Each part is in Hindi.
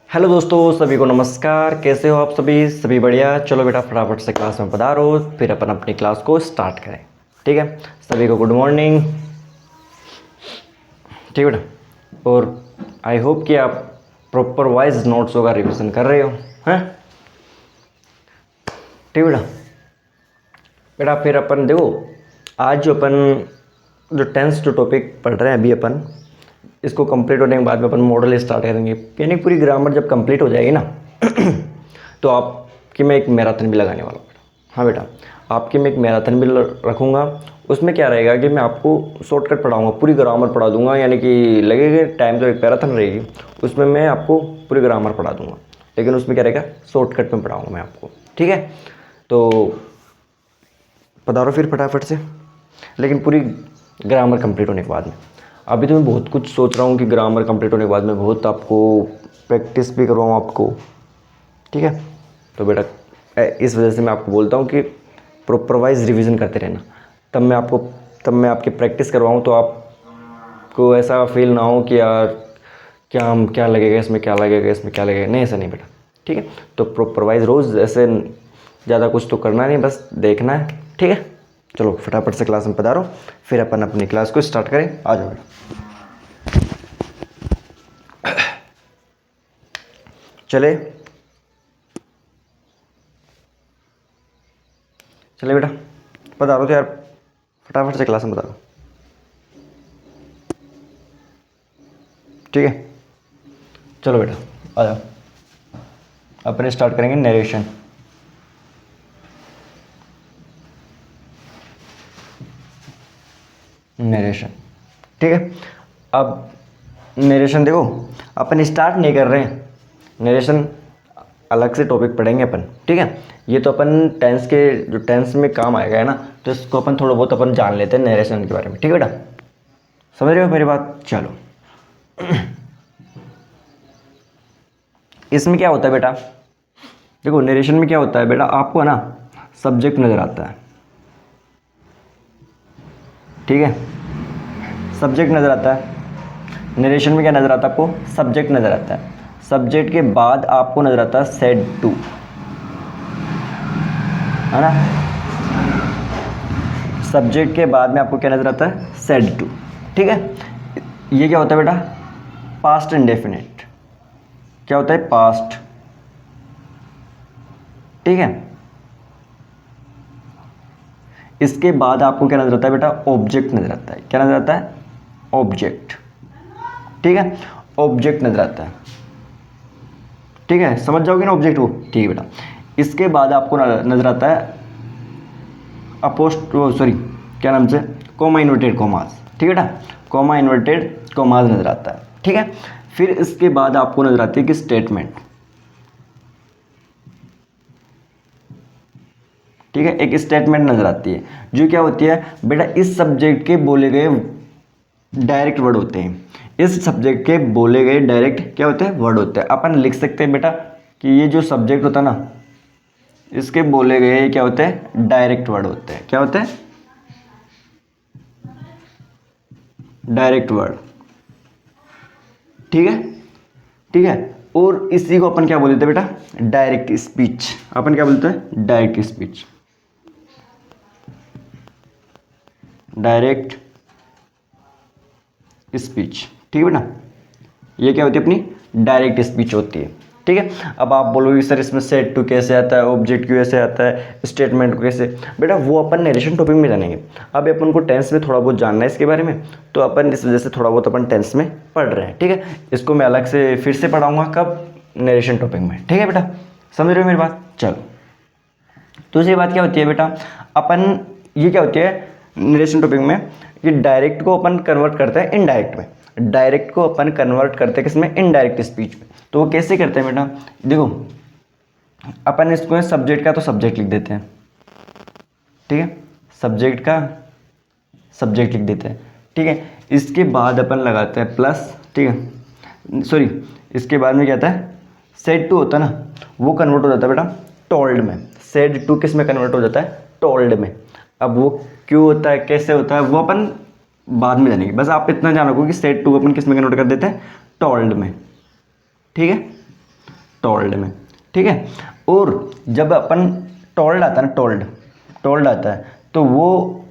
हेलो दोस्तों, सभी को नमस्कार। कैसे हो आप सभी बढ़िया। चलो बेटा फटाफट से क्लास में पधारो, फिर अपन अपनी क्लास को स्टार्ट करें। ठीक है, सभी को गुड मॉर्निंग। ठीक है बेटा, और आई होप कि आप प्रॉपर वाइज नोट्सों का रिवीजन कर रहे हो हैं। ठीक है बेटा। बेटा फिर अपन देखो, आज जो अपन जो टेंस जो टॉपिक पढ़ रहे हैं अभी अपन, इसको कंप्लीट होने के बाद में अपन मॉडल स्टार्ट करेंगे। यानी पूरी ग्रामर जब कंप्लीट हो जाएगी ना तो आपकी मैं एक मैराथन भी लगाने वाला हूँ बेटा। हाँ बेटा, आपकी मैं एक मैराथन भी रखूँगा। उसमें क्या रहेगा कि मैं आपको शॉर्टकट पढ़ाऊँगा, पूरी ग्रामर पढ़ा दूँगा। यानी कि लगेगा टाइम तो एक मैराथन रहेगी, उसमें मैं आपको पूरी ग्रामर पढ़ा दूँगा, लेकिन उसमें क्या रहेगा, शॉर्टकट में पढ़ाऊँगा मैं आपको। ठीक है, तो पधारो फिर फटाफट से, लेकिन पूरी ग्रामर कंप्लीट होने के बाद में। अभी तो मैं बहुत कुछ सोच रहा हूँ कि ग्रामर कंप्लीट होने के बाद में बहुत आपको प्रैक्टिस भी करवाऊँ आपको। ठीक है, तो बेटा इस वजह से मैं आपको बोलता हूँ कि प्रॉपर वाइज रिविज़न करते रहना, तब मैं आपकी प्रैक्टिस करवाऊँ, तो आपको ऐसा फील ना हो कि यार क्या लगेगा इसमें, क्या लगेगा इसमें, क्या लगेगा। नहीं, ऐसा नहीं बेटा। ठीक है, तो प्रॉपर वाइज रोज़ ऐसे ज़्यादा कुछ तो करना नहीं, बस देखना है। ठीक है, चलो फटाफट से क्लास में पधारो, फिर अपन अपनी क्लास को स्टार्ट करें। आ जाओ बेटा। चले बेटा, पधारो तो यार, फटाफट से क्लास में पधारो। ठीक है, चलो बेटा आ जाओ। अपन स्टार्ट करेंगे नरेशन। ठीक है, अब नरेशन देखो, अपन स्टार्ट नहीं कर रहे हैं, नरेशन अलग से टॉपिक पढ़ेंगे अपन। ठीक है, ये तो अपन टेंस के जो टेंस में काम आएगा है ना, तो इसको अपन थोड़ा बहुत अपन जान लेते हैं नरेशन के बारे में। ठीक है बेटा, समझ रहे हो मेरी बात। चलो इसमें क्या होता है बेटा, देखो नरेशन में क्या होता है बेटा, आपको है ना सब्जेक्ट नज़र आता है। ठीक है, सब्जेक्ट नज़र आता है। नरेशन में क्या नज़र आता है आपको, सब्जेक्ट नज़र आता है। सब्जेक्ट के बाद आपको नज़र आता है सेड टू, है ना। सब्जेक्ट के बाद में आपको क्या नज़र आता है, सेड टू। ठीक है, ये क्या होता है बेटा, पास्ट इंडेफिनिट। क्या होता है, पास्ट। ठीक है, इसके बाद आपको क्या नज़र आता है बेटा, ऑब्जेक्ट नज़र आता है। क्या नज़र आता है, ऑब्जेक्ट। ठीक है, ऑब्जेक्ट नज़र आता है। ठीक है, समझ जाओगे ना ऑब्जेक्ट को। ठीक है बेटा, इसके बाद आपको नज़र आता है क्या नाम से, कॉमा इन्वर्टेड कॉमास। ठीक है बेटा, कॉमा इन्वर्टेड कॉमास नज़र आता है। ठीक है, फिर इसके बाद आपको नज़र आती है कि स्टेटमेंट। ठीक है, एक स्टेटमेंट नज़र आती है, जो क्या होती है बेटा, इस सब्जेक्ट के बोले गए डायरेक्ट वर्ड होते हैं। इस सब्जेक्ट के बोले गए डायरेक्ट क्या होते हैं, वर्ड होते हैं। अपन लिख सकते हैं बेटा कि ये जो सब्जेक्ट होता है ना, इसके बोले गए क्या होते हैं, डायरेक्ट वर्ड होते हैं। क्या होते हैं, डायरेक्ट वर्ड। ठीक है, ठीक है, और इसी को अपन क्या बोलते हैं बेटा, डायरेक्ट स्पीच। अपन क्या बोलते हैं, डायरेक्ट स्पीच, डायरेक्ट स्पीच। ठीक है बेटा, ये क्या होती है, अपनी डायरेक्ट स्पीच होती है। ठीक है, अब आप बोलोगे सर इसमें सेट टू कैसे आता है, ऑब्जेक्ट क्यों कैसे आता है, स्टेटमेंट को कैसे, बेटा वो अपन नरेशन टॉपिक में जानेंगे। अब अपन को टेंस में थोड़ा बहुत जानना है इसके बारे में, तो अपन इस वजह से थोड़ा बहुत अपन टेंस में पढ़ रहे हैं। ठीक है, इसको मैं अलग से फिर से पढ़ाऊँगा, कब, नरेशन टॉपिक में। ठीक है बेटा, समझ रहे हो मेरी बात। चलो, दूसरी बात क्या होती है बेटा, अपन ये क्या होती है नरेशन टॉपिक में, कि डायरेक्ट को अपन कन्वर्ट करते हैं इनडायरेक्ट में। डायरेक्ट को अपन कन्वर्ट करते हैं किसमें, इनडायरेक्ट स्पीच में। तो वो कैसे करते हैं बेटा, देखो अपन इसको सब्जेक्ट का तो सब्जेक्ट लिख देते हैं। ठीक है, सब्जेक्ट का सब्जेक्ट लिख देते हैं। ठीक है, इसके बाद अपन लगाते हैं प्लस। ठीक है, सॉरी, इसके बाद में क्या आता है, सेड टू होता है ना, वो कन्वर्ट हो जाता है बेटा टोल्ड में। सेड टू किस में कन्वर्ट हो जाता है, टोल्ड में। अब वो क्यों होता है, कैसे होता है, वो अपन बाद में जानेंगे। बस आप इतना जान रखो कि सेड टू अपन किस में कन्वर्ट कर देते हैं, टोल्ड में। ठीक है, टोल्ड में, ठीक है। और जब अपन टोल्ड आता है ना, टोल्ड आता है तो वो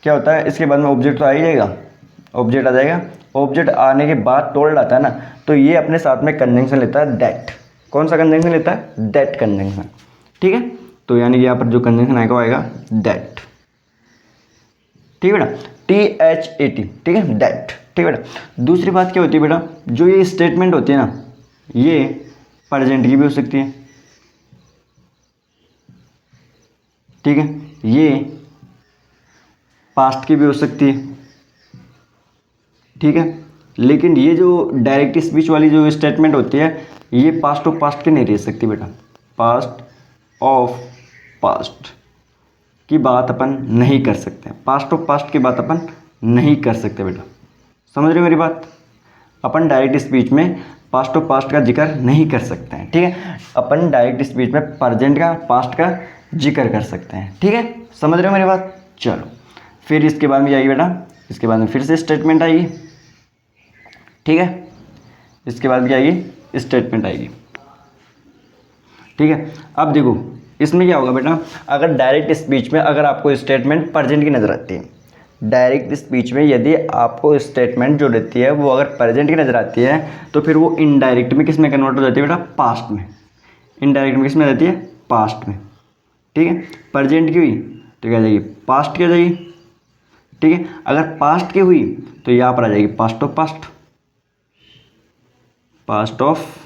क्या होता है, इसके बाद में ऑब्जेक्ट तो आ ही जाएगा, ऑब्जेक्ट आ जाएगा। ऑब्जेक्ट आने के बाद टोल्ड आता है ना, तो ये अपने साथ में कंजंक्शन लेता है दैट। कौन सा कंजंक्शन लेता है? दैट कंजंक्शन, ठीक है। तो यानी कि यहाँ पर जो कंजंक्शन आएगा वो आएगा दैट, ठीक है बेटा, THAT, ठीक है, दैट, ठीक है बेटा। दूसरी बात क्या होती है बेटा, जो ये स्टेटमेंट होती है ना, ये प्रेजेंट की भी हो सकती है, ठीक है, ये पास्ट की भी हो सकती है, ठीक है। लेकिन ये जो डायरेक्ट स्पीच वाली जो स्टेटमेंट होती है, ये पास्ट ऑफ पास्ट की नहीं रह सकती बेटा। पास्ट ऑफ पास्ट की बात अपन नहीं कर सकते, पास्ट ऑफ पास्ट की बात अपन नहीं कर सकते बेटा, समझ रहे हो मेरी बात। अपन डायरेक्ट स्पीच में पास्ट ऑफ पास्ट का जिक्र नहीं कर सकते हैं, ठीक है। अपन डायरेक्ट स्पीच में प्रेजेंट का, पास्ट का जिक्र कर सकते हैं, ठीक है, समझ रहे हो मेरी बात। चलो फिर इसके बाद में आएगी बेटा, इसके बाद में फिर से स्टेटमेंट आएगी, ठीक है, इसके बाद क्या आएगी? स्टेटमेंट आएगी, ठीक है। अब देखो इसमें क्या होगा बेटा, अगर डायरेक्ट स्पीच में अगर आपको स्टेटमेंट प्रेजेंट की नज़र आती है, डायरेक्ट स्पीच में यदि आपको स्टेटमेंट जो रहती है वो अगर प्रेजेंट की नज़र आती है, तो फिर वो इनडायरेक्ट में किस में कन्वर्ट हो जाती है बेटा? पास्ट में। इनडायरेक्ट में किस में रहती है? पास्ट में, ठीक है। प्रेजेंट की हुई तो क्या आ जाएगी? पास्ट की आ जाएगी, ठीक है। अगर पास्ट की हुई तो यहाँ पर आ जाएगी past of past, past of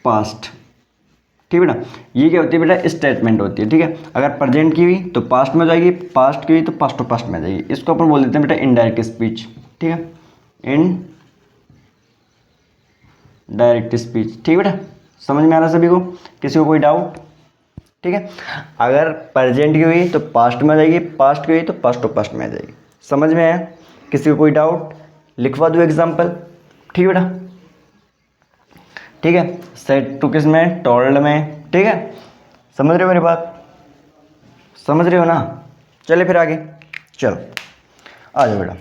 past, ठीक है बेटा। ये क्या होती है बेटा? स्टेटमेंट होती है, ठीक है। अगर प्रेजेंट की हुई तो पास्ट में हो जाएगी, पास्ट की हुई तो पास्ट ऑफ पास्ट में आ जाएगी। इसको अपन बोल देते हैं बेटा इनडायरेक्ट स्पीच, ठीक है, इन डायरेक्ट स्पीच, ठीक है बेटा। समझ में आ रहा सभी को? किसी को कोई डाउट? ठीक है, अगर प्रेजेंट की हुई तो पास्ट में आ जाएगी, पास्ट की हुई तो पास्ट ऑफ पास्ट में आ जाएगी। समझ में आया? किसी को कोई डाउट? लिखवा दूँ एग्जाम्पल, ठीक है बेटा, ठीक है। सेट टू किस में? टोल्ड में, ठीक है। समझ रहे हो मेरी बात? समझ रहे हो ना? चले फिर आगे, चलो आ जाओ बेटा।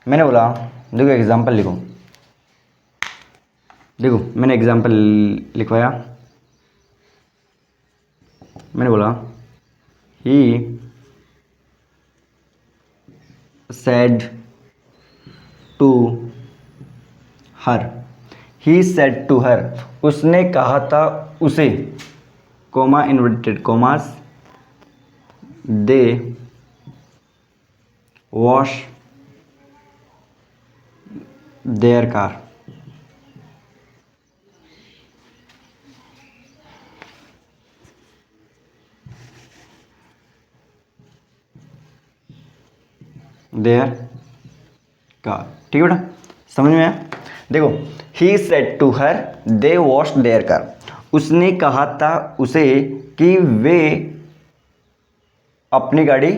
मैंने बोला देखो एग्जाम्पल लिखो, देखो मैंने एग्जाम्पल लिखवाया, मैंने बोला he said to her, he said to her, उसने कहा था उसे, comma inverted commas, they wash their car. Their car, ठीक है बेटा, समझ में आया? देखो he said to her they wash their car, उसने कहा था उसे कि वे अपनी गाड़ी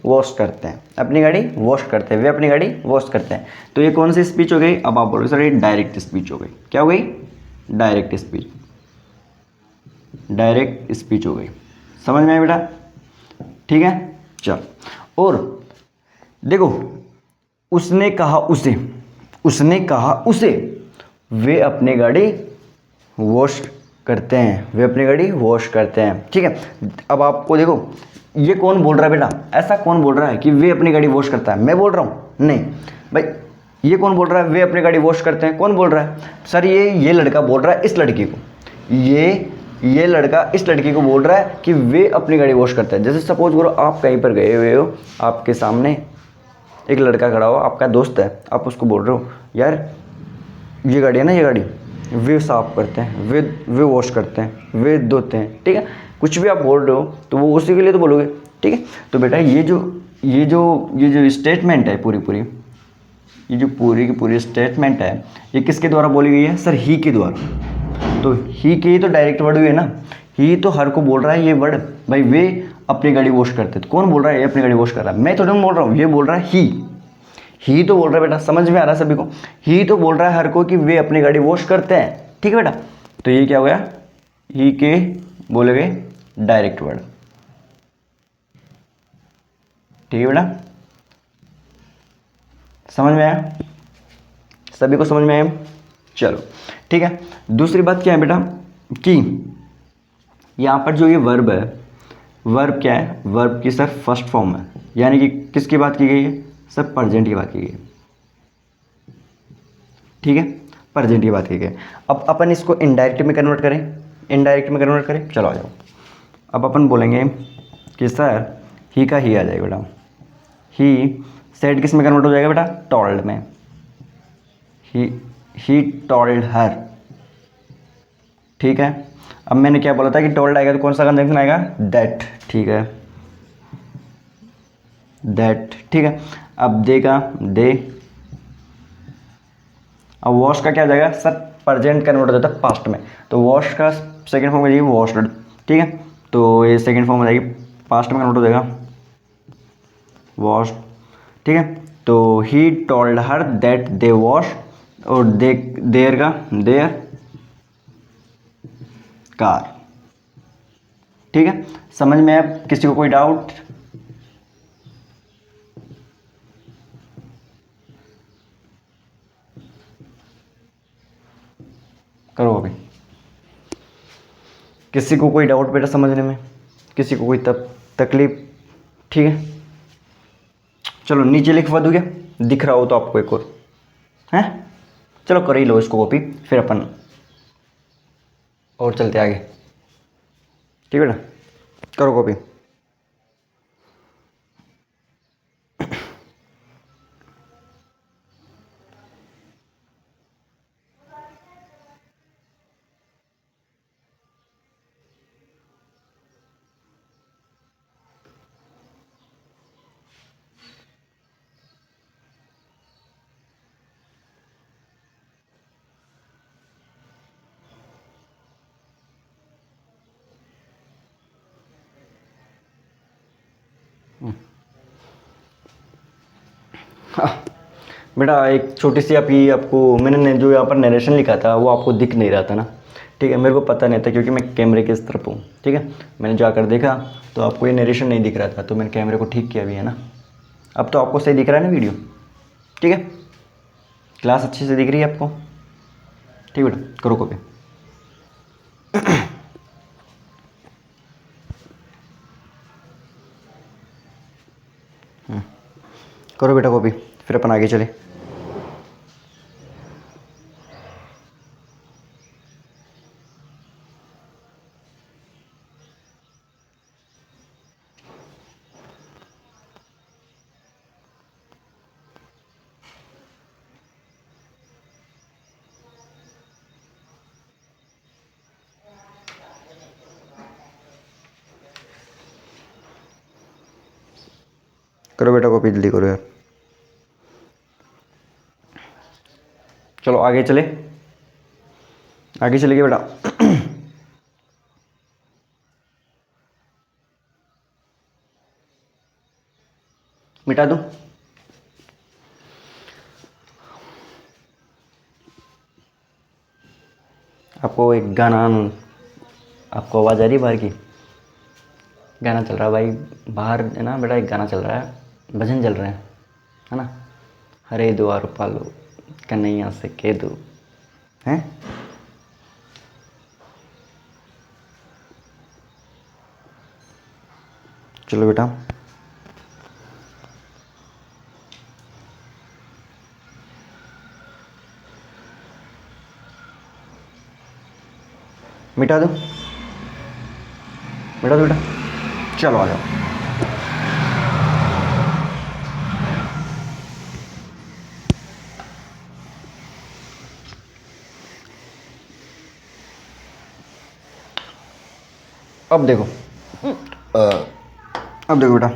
वॉश करते हैं, अपनी गाड़ी वॉश करते हैं, वे अपनी गाड़ी वॉश करते हैं। तो ये कौन सी स्पीच हो गई? अब आप बोलोगे सर ये डायरेक्ट स्पीच हो गई। क्या हो गई? डायरेक्ट स्पीच, डायरेक्ट स्पीच हो गई। समझ में आया बेटा? ठीक है, चल। और देखो उसने कहा उसे, उसने कहा उसे, वे अपनी गाड़ी वॉश करते हैं, वे अपनी गाड़ी वॉश करते हैं, ठीक है। अब आपको देखो ये कौन बोल रहा है बेटा? ऐसा कौन बोल रहा है कि वे अपनी गाड़ी वॉश करता है? मैं बोल रहा हूँ? नहीं भाई, ये कौन बोल रहा है वे अपनी गाड़ी वॉश करते हैं? कौन बोल रहा है? सर ये लड़का बोल रहा है इस लड़की को, ये लड़का इस लड़की को बोल रहा है कि वे अपनी गाड़ी वॉश करता है। जैसे सपोज करो आप कहीं पर गए हुए हो, आपके सामने एक लड़का खड़ा हो, आपका दोस्त है, आप उसको बोल रहे हो यार ये गाड़ी है ना, ये गाड़ी वे साफ करते हैं, वे वॉश करते हैं, वे धोते हैं, ठीक है। कुछ भी आप बोल रहे हो तो वो उसी के लिए तो बोलोगे, ठीक है। तो बेटा ये जो स्टेटमेंट है पूरी ये जो पूरी की पूरी स्टेटमेंट है, ये किसके द्वारा बोली गई है? सर ही के द्वारा। तो ही के तो डायरेक्ट वर्ड हुए ना, ही तो हर को बोल रहा है ये वर्ड, भाई वे अपनी गाड़ी वॉश करते। तो कौन बोल रहा है ये अपनी गाड़ी वॉश कर रहा है? मैं थोड़ा बोल रहा हूँ, ये बोल रहा है ही तो बोल रहा है बेटा। समझ में आ रहा है सभी को? ही तो बोल रहा है हर को कि वे अपनी गाड़ी वॉश करते हैं, ठीक है बेटा। तो ये क्या हो गया? ही के बोले गए डायरेक्ट वर्ड, ठीक है बेटा। समझ में आया? सभी को समझ में आया? चलो ठीक है। दूसरी बात क्या है बेटा कि यहाँ पर जो ये वर्ब है, वर्ब क्या है, वर्ब की सर फर्स्ट फॉर्म है, यानी कि किसकी बात की गई है सर, प्रेजेंट की बात की गई है, ठीक है, प्रेजेंट की बात की गई है। अब अपन इसको इनडायरेक्ट में कन्वर्ट करें, इनडायरेक्ट में कन्वर्ट करें, चलो आ जाओ। अब अपन बोलेंगे कि सर ही का ही आ जाएगा बेटा, ही सेड किस में कन्वर्ट हो जाएगा बेटा, टोल्ड में, ही टोल्ड हर, ठीक है। अब मैंने क्या बोला था कि टोल्ड आएगा तो कौन सा कंजंक्शन आएगा, दैट, ठीक है, दैट, ठीक है। अब देगा दे, अब वॉश का क्या हो जाएगा सर, प्रेजेंट कन्वर्ट हो जाता है पास्ट में, तो वॉश का सेकंड फॉर्म हो जाएगी वॉश्ड, ठीक है, तो ये सेकंड फॉर्म हो जाएगी, पास्ट में कन्वर्ट हो जाएगा वॉश, ठीक है। तो he told her that they wash, और दे देयर का देयर कार, ठीक है। समझ में अब किसी को कोई डाउट, करो अभी, किसी को कोई डाउट बेटा समझने में, किसी को कोई तकलीफ, ठीक है। चलो नीचे लिखवा दूँ क्या, दिख रहा हो तो आपको एक और है, चलो कर ही लो इसको कॉपी, फिर अपन और चलते आगे, ठीक है बेटा, करो कॉपी। हाँ बेटा, एक छोटी सी आपको मैंने जो यहाँ पर नरेशन लिखा था वो आपको दिख नहीं रहा था ना, ठीक है, मेरे को पता नहीं था क्योंकि मैं कैमरे के इस तरफ हूँ, ठीक है। मैंने जाकर देखा तो आपको ये नरेशन नहीं दिख रहा था, तो मैंने कैमरे को ठीक किया भी है ना, अब तो आपको सही दिख रहा है ना वीडियो, ठीक है, क्लास अच्छे से दिख रही है आपको, ठीक बेटा, करो कॉपी। करो बेटा कॉपी, फिर अपन आगे चले। करो बेटा कॉपी, जल्दी करो यार, चलो आगे चले, आगे चलेगी बेटा। मिटा दूं, आपको एक गाना, आपको आवाज़ आ रही है बाहर की, गाना चल रहा है भाई बाहर है ना बेटा, एक गाना चल रहा है, भजन चल रहे हैं, है ना, हरे द्वार पालो कन्हैया से कह दो, हैं, चलो बेटा, मिटा दो, मिटा दो बेटा, चलो आ जाओ। अब देखो, अब देखो बेटा,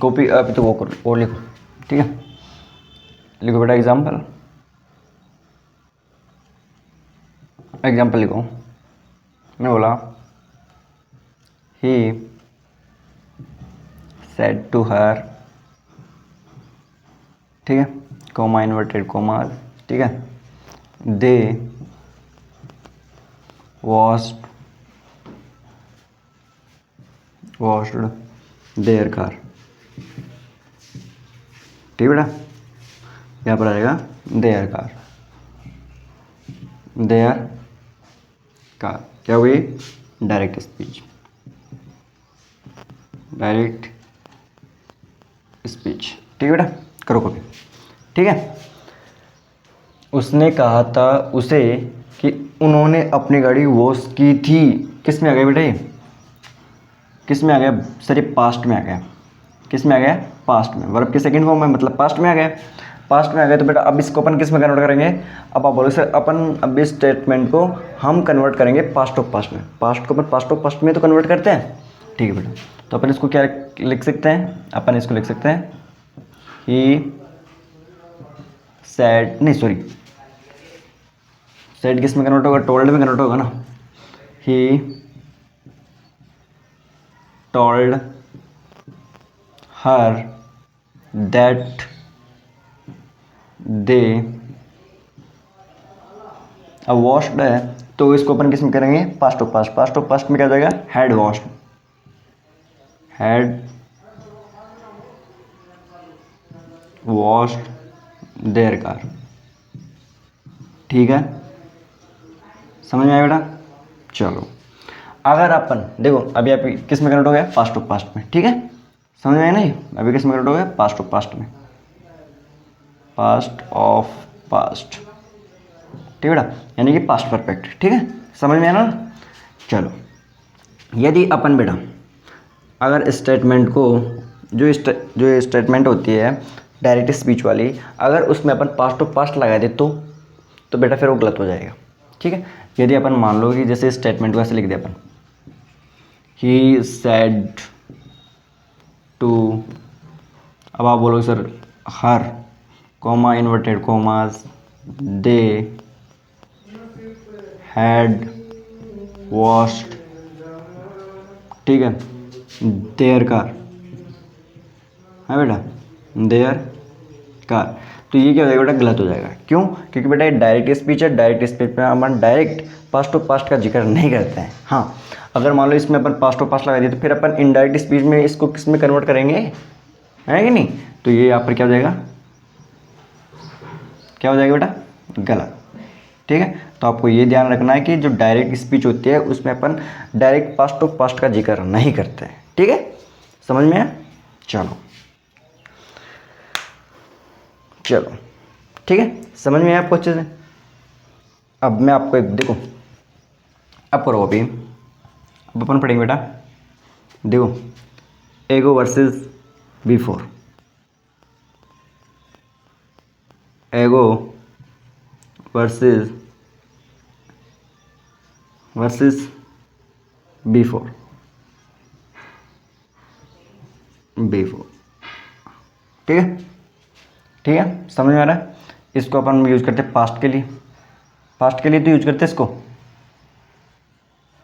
कॉपी अभी तो वो करो और लिखो, ठीक है, लिखो बेटा एग्जाम्पल, एग्जाम्पल लिखो। मैं बोला ही सेड टू हर, ठीक है, कोमा इन्वर्टेड कोमास, ठीक है, दे वॉश्ड देयर कार, ठीक है बेटा, यहाँ पर आएगा देयर कार, देयर कार क्या हुई, डायरेक्ट स्पीच, डायरेक्ट स्पीच। ठीक है बेटा, करो कॉपी। ठीक है, उसने कहा था उसे कि उन्होंने अपनी गाड़ी वॉश की थी। किस में आ गया बेटा ये, किस में आ गया सर, ये पास्ट में आ गया। किस में आ गया, पास्ट में, वर्ब के सेकंड फॉर्म में, मतलब पास्ट में आ गया। पास्ट में आ गया तो बेटा अब इसको अपन किस में कन्वर्ट करेंगे, अब आप बोलो सर अपन अब इस स्टेटमेंट को हम कन्वर्ट करेंगे पास्ट ऑफ पास्ट में। पास्ट को अपन पास्ट ऑफ पास्ट में तो कन्वर्ट करते हैं। ठीक है बेटा, तो अपन इसको क्या लिख सकते हैं, अपन इसको लिख सकते हैं ही सैड, नहीं सॉरी, सैड किस में कन्वर्ट होगा, टोल्ड में कन्वर्ट होगा ना। He told her that they, अब वॉश्ड है तो इसको अपन किस में करेंगे, past of past. Past of past में क्या हो जाएगा, had washed, had washed their car. ठीक है, समझ में आया बेटा। चलो, अगर अपन देखो अभी आप किस में कन्वर्ट हो गया, पास्ट ऑफ पास्ट में। ठीक है, समझ में आया नहीं, अभी किस में कन्वर्ट हो गया, पास्ट ऑफ पास्ट में, पास्ट ऑफ पास्ट। ठीक है बेटा, यानी कि पास्ट परफेक्ट। ठीक है, समझ में आया ना। चलो, यदि अपन बेटा अगर स्टेटमेंट को जो स्टेटमेंट होती है डायरेक्ट स्पीच वाली, अगर उसमें अपन पास्ट ऑफ पास्ट लगा दे तो बेटा फिर वो गलत हो जाएगा। ठीक है, यदि अपन मान लो कि जैसे स्टेटमेंट को ऐसे लिख दे अपन, ही सेड टू, अब आप बोलोगे sir her, comma inverted commas, they had washed, ठीक है, देयर कार है बेटा, देयर कार। तो ये क्या हो जाएगा बेटा, गलत हो जाएगा। क्यों, क्योंकि बेटा ये डायरेक्ट स्पीच है, डायरेक्ट स्पीच में अपन डायरेक्ट पास्ट ऑफ पास्ट का जिक्र नहीं करते हैं। हाँ, अगर मान लो इसमें अपन पास्ट ऑफ पास्ट लगा दिए तो फिर अपन इनडायरेक्ट स्पीच में इसको किस में कन्वर्ट करेंगे, है कि नहीं। तो ये यहाँ पर क्या हो जाएगा, क्या हो जाएगा बेटा, गलत। ठीक है, तो आपको ये ध्यान रखना है कि जो डायरेक्ट स्पीच होती है उसमें अपन डायरेक्ट पास्ट ऑफ पास्ट का जिक्र नहीं करते हैं। ठीक है, समझ में आया। चलो चलो, ठीक है, समझ में आया आपको अच्छे से। अब मैं आपको एक देखो, अब करो अभी, अब अपन पढ़ेंगे बेटा, देखो एगो वर्सेस बिफोर, एगो वर्सेस बिफोर, बिफोर। ठीक है, ठीक है, समझ में आ रहा है। इसको अपन यूज करते हैं पास्ट के लिए, पास्ट के लिए तो यूज करते हैं इसको,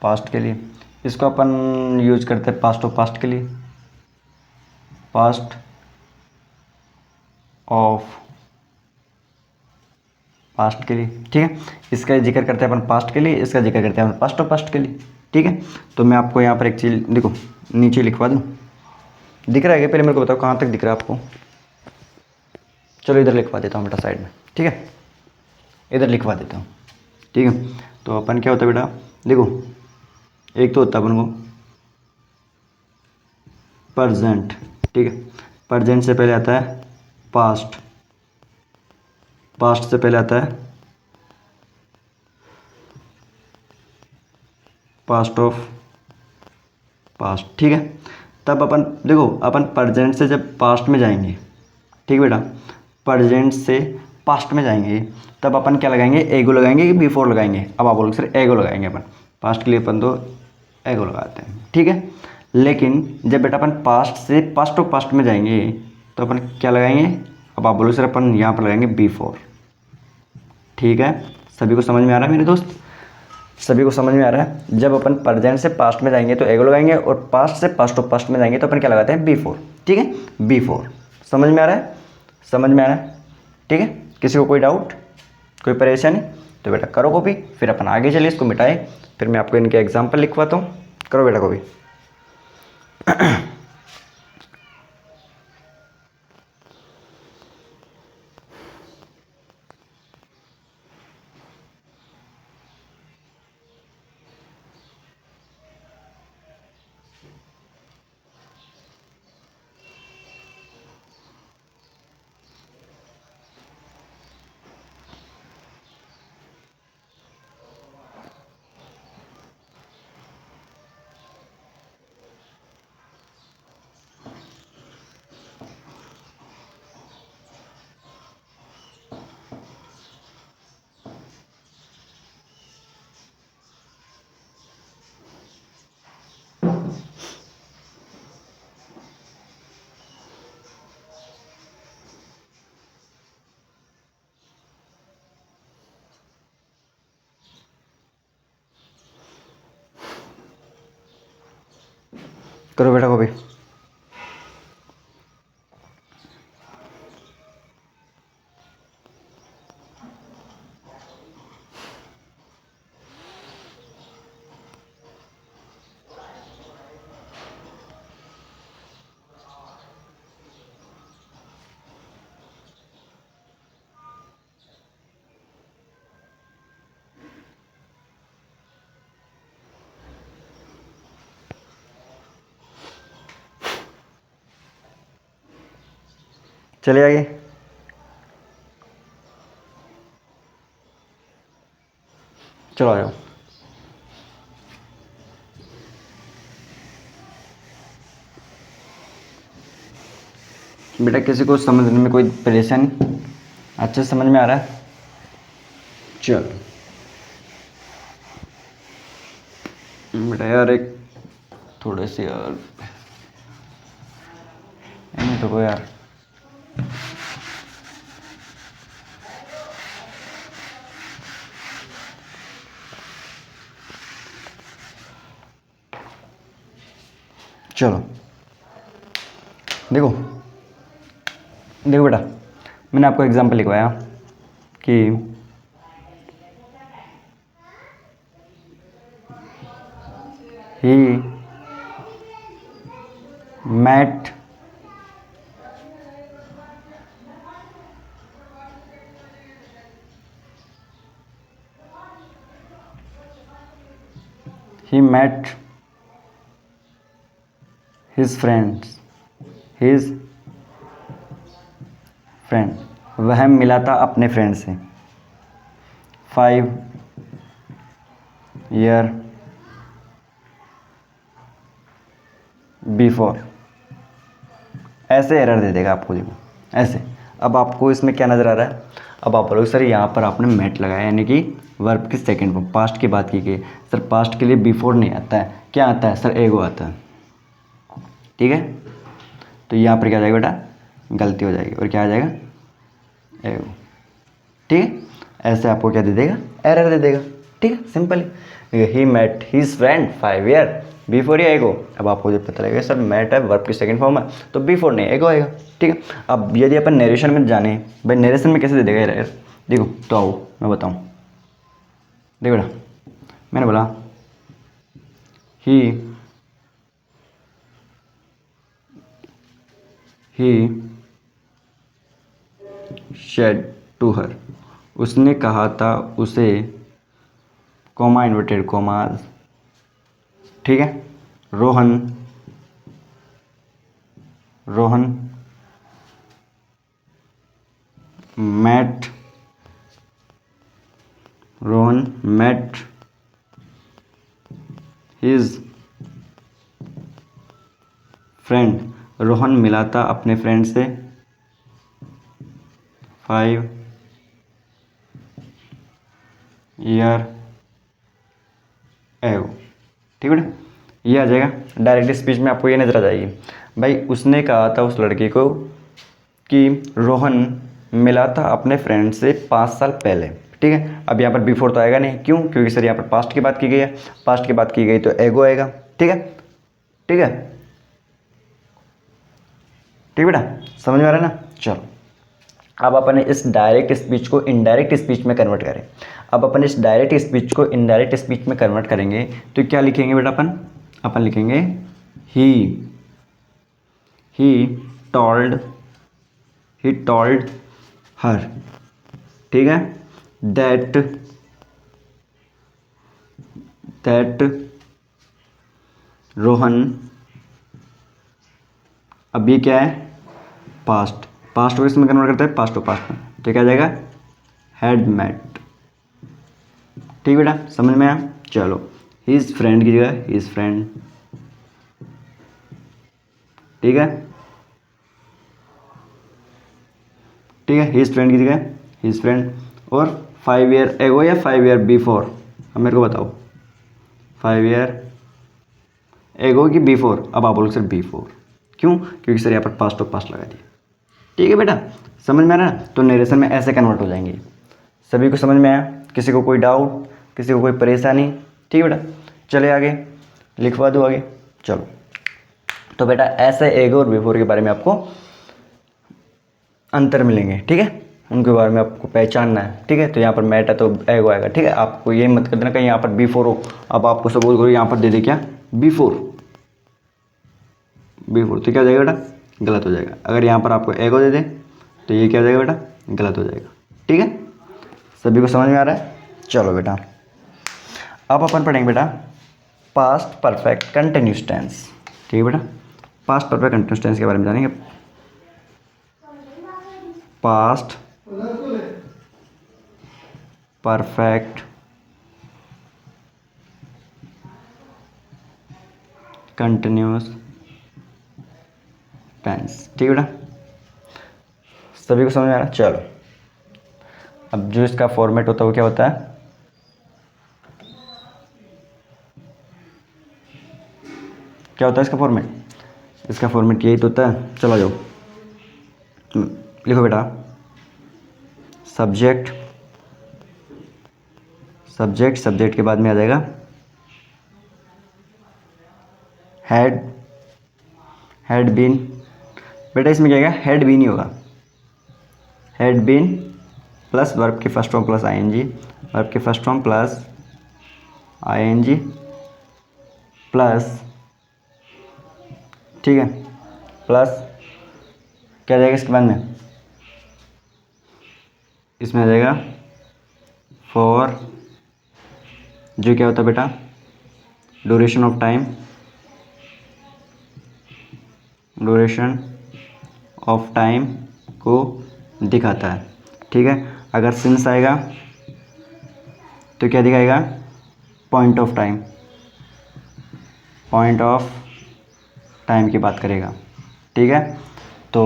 पास्ट के लिए। इसको अपन यूज करते हैं पास्ट ऑफ पास्ट के लिए, पास्ट ऑफ पास्ट के लिए। ठीक है, इसका जिक्र करते हैं अपन पास्ट के लिए, इसका जिक्र करते हैं अपन पास्ट ऑफ पास्ट के लिए। ठीक है, तो मैं आपको यहाँ पर एक चीज़ देखो नीचे लिखवा दूँ, दिख रहा है क्या, पहले मेरे को बताओ कहाँ तक दिख रहा है आपको। चलो इधर लिखवा देता हूँ बेटा साइड में। ठीक है, इधर लिखवा देता हूँ। ठीक है, तो अपन क्या होता है बेटा, देखो एक तो होता है अपन को प्रेजेंट। ठीक है, प्रेजेंट से पहले आता है पास्ट, पास्ट से पहले आता है पास्ट ऑफ पास्ट। ठीक है, तब अपन देखो अपन प्रेजेंट से जब पास्ट में जाएंगे, ठीक बेटा, प्रेजेंट से पास्ट में जाएंगे तब अपन क्या लगाएंगे, एगो लगाएंगे कि बिफोर लगाएंगे। अब आप बोलोगे सर एगो लगाएंगे अपन, पास्ट के लिए अपन तो एगो लगाते हैं। ठीक है, लेकिन जब बेटा अपन पास्ट से पास्ट ऑफ पास्ट में जाएंगे तो अपन क्या लगाएंगे, अब आप बोलोगे सर अपन यहाँ पर लगाएंगे बिफोर। ठीक है, सभी को समझ में आ रहा है मेरे दोस्त, सभी को समझ में आ रहा है। जब अपन प्रेजेंट से पास्ट में जाएंगे तो एगो लगाएंगे और पास्ट से पास्ट ऑफ पास्ट में जाएंगे तो अपन क्या लगाते हैं, बिफोर। ठीक है, बिफोर। समझ में आ रहा है, समझ में आ रहा है। ठीक है, किसी को कोई डाउट, कोई परेशानी, तो बेटा करो कॉपी, फिर अपन आगे चलिए इसको मिटाएं, फिर मैं आपको इनके एग्जाम्पल लिखवाता हूँ। करो बेटा कॉपी। करो बेटा कॉपी। चलिए आगे। चलो आ जाओ। बेटा किसी को समझने में कोई परेशानी? अच्छे से समझ में आ रहा है? चलो बेटा यार एक थोड़े से यार नहीं तो को यार चलो देखो देखो बेटा, मैंने आपको एग्जाम्पल लिखवाया कि ही met his फ्रेंड, वह मिला था अपने फ्रेंड से 5 year बिफोर। ऐसे एरर दे देगा आपको, देखो ऐसे। अब आपको इसमें क्या नज़र आ रहा है? अब आप बोलोगे सर यहाँ पर आपने मेट लगाया, यानी कि वर्ब की सेकंड फॉर्म, पास्ट की बात की गई। सर पास्ट के लिए बिफोर नहीं आता है, क्या आता है सर? एगो आता है। ठीक है, तो यहाँ पर क्या आ जाएगा बेटा? गलती हो जाएगी और क्या आ जाएगा? एगो। ठीक है, ऐसे आपको क्या दे देगा? एरर दे देगा। ठीक है, simple he met his friend 5 year before या एगो। अब आपको जब पता लगेगा सर मेट है वर्ब की सेकंड फॉर्म है तो बिफोर नहीं एगो आएगा। ठीक है, अब यदि अपन नरेशन में जाने, भाई नरेशन में कैसे दे देगा एरर? देखो तो आओ मैं बताऊँ। देखो बेटा, मैंने बोला ही शेड टू हर, उसने कहा था उसे, कॉमा इन्वर्टेड कॉमाज। ठीक है, Rohan met his friend, Rohan मिला था अपने फ्रेंड से 5 year एगो। ठीक है बेटा, ये आ जाएगा। डायरेक्ट स्पीच में आपको ये नजर आ जाएगी, भाई उसने कहा था उस लड़के को कि रोहन मिला था अपने फ्रेंड से 5 साल पहले। ठीक है, अब यहाँ पर बिफोर तो आएगा नहीं, क्यों? क्योंकि सर यहाँ पर पास्ट की बात की गई है, पास्ट की बात की गई तो एगो आएगा। ठीक है, ठीक है, ठीक बेटा, समझ में आ रहा है ना? चलो अब अपन इस डायरेक्ट स्पीच को इनडायरेक्ट स्पीच में कन्वर्ट करें। अब अपन इस डायरेक्ट स्पीच को इनडायरेक्ट स्पीच में कन्वर्ट करेंगे तो क्या लिखेंगे बेटा? अपन लिखेंगे ही टोल्ड हर। ठीक है, दैट रोहन, अब ये क्या है? पास्ट को इसमें कन्वर्ट करते हैं, पास्ट में तो क्या आ जाएगा? Had met. ठीक बेटा, समझ में आया? चलो हिज फ्रेंड की जगह हिज फ्रेंड। ठीक है, हिज फ्रेंड की जगह हिज फ्रेंड। और 5 year एगो या 5 year बिफोर? अब मेरे को बताओ 5 year एगो की बिफोर? अब आप बोलो सर बिफोर, क्यों? क्योंकि सर यहाँ पर पास्ट ऑफ पास्ट लगा दिया। ठीक है बेटा, समझ में आ रहा है? तो नरेशन में ऐसे कन्वर्ट हो जाएंगे। सभी को समझ में आया? किसी को कोई डाउट, किसी को कोई परेशानी? ठीक है बेटा, चले आगे, लिखवा दो आगे। चलो तो बेटा ऐसे एगो और बिफोर के बारे में आपको अंतर मिलेंगे, ठीक है, उनके बारे में आपको पहचानना है, ठीक है। तो यहाँ पर मैट है तो एगो आएगा, ठीक है। आपको ये मत कर देना कहीं यहाँ पर बिफोर हो। अब आपको सपोज करो यहाँ पर दे दे क्या बिफोर, बिफोर तो क्या हो जाएगा बेटा, गलत हो जाएगा। अगर यहाँ पर आपको एगो दे दे तो ये क्या हो जाएगा बेटा, गलत हो जाएगा, ठीक है। सभी को समझ में आ रहा है? चलो बेटा अब अपन पढ़ेंगे बेटा पास्ट परफेक्ट कंटिन्यूस टेंस, ठीक है बेटा। पास्ट परफेक्ट कंटिन्यूस टेंस के बारे में जानेंगे। पास्ट परफेक्ट कंटिन्यूस टेंस, ठीक है बेटा। सभी को समझ में आ रहा है? चलो अब जो इसका फॉर्मेट होता है वो क्या होता है, क्या होता है इसका फॉर्मेट? इसका फॉर्मेट यही तो होता है। चलो जाओ लिखो बेटा सब्जेक्ट, सब्जेक्ट, सब्जेक्ट के बाद में आ जाएगा हैड, हैड बीन। बेटा इसमें क्या आएगा, हैड बीन ही होगा, हैड बीन प्लस वर्ब के first form plus ING, verb के first form plus ING plus, ठीक है, प्लस क्या जाएगा इसके बाद में, इसमें आ जाएगा फॉर, जो क्या होता है बेटा duration of time, duration of time को दिखाता है, ठीक है। अगर सिंस आएगा तो क्या दिखाएगा, point of time, point of time की बात करेगा, ठीक है। तो